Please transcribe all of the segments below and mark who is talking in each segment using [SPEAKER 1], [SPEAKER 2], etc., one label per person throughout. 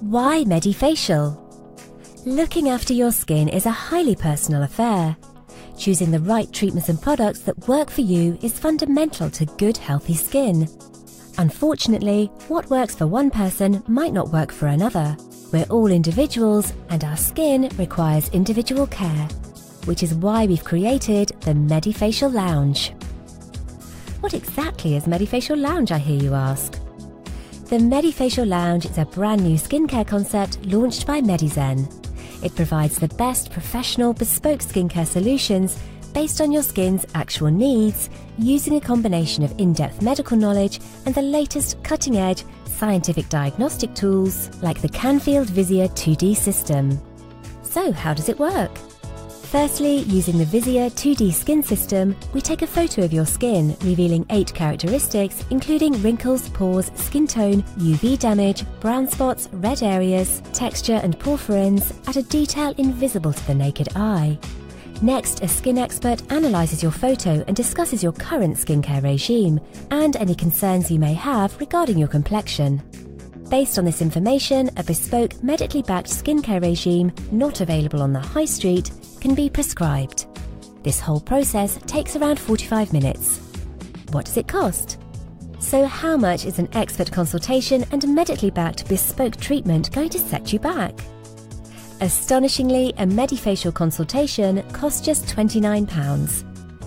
[SPEAKER 1] Why MediFacial? Looking after your skin is a highly personal affair. Choosing the right treatments and products that work for you is fundamental to good, healthy skin. Unfortunately, what works for one person might not work for another. We're all individuals and our skin requires individual care, which is why we've created the MediFacial Lounge. What exactly is MediFacial Lounge, I hear you ask? The MediFacial Lounge is a brand new skincare concept launched by Medizen. It provides the best professional bespoke skincare solutions based on your skin's actual needs, using a combination of in-depth medical knowledge and the latest cutting-edge scientific diagnostic tools like the Canfield Visia 2D system. So how does it work? Firstly, using the Visia 2D skin system, we take a photo of your skin, revealing 8 characteristics including wrinkles, pores, skin tone, UV damage, brown spots, red areas, texture and porphyrins at a detail invisible to the naked eye. Next, a skin expert analyses your photo and discusses your current skincare regime and any concerns you may have regarding your complexion. Based on this information, a bespoke, medically backed skincare regime not available on the high street can be prescribed. This whole process takes around 45 minutes. What does it cost? So how much is an expert consultation and a medically backed bespoke treatment going to set you back? Astonishingly, a MediFacial consultation costs just £29.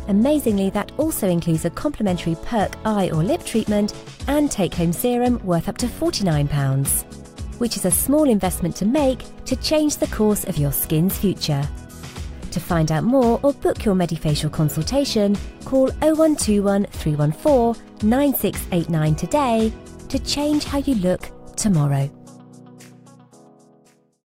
[SPEAKER 1] Amazingly, that also includes a complimentary Perk eye or lip treatment and take-home serum worth up to £49, which is a small investment to make to change the course of your skin's future. To find out more or book your MediFacial consultation, call 0121 314 9689 today to change how you look tomorrow.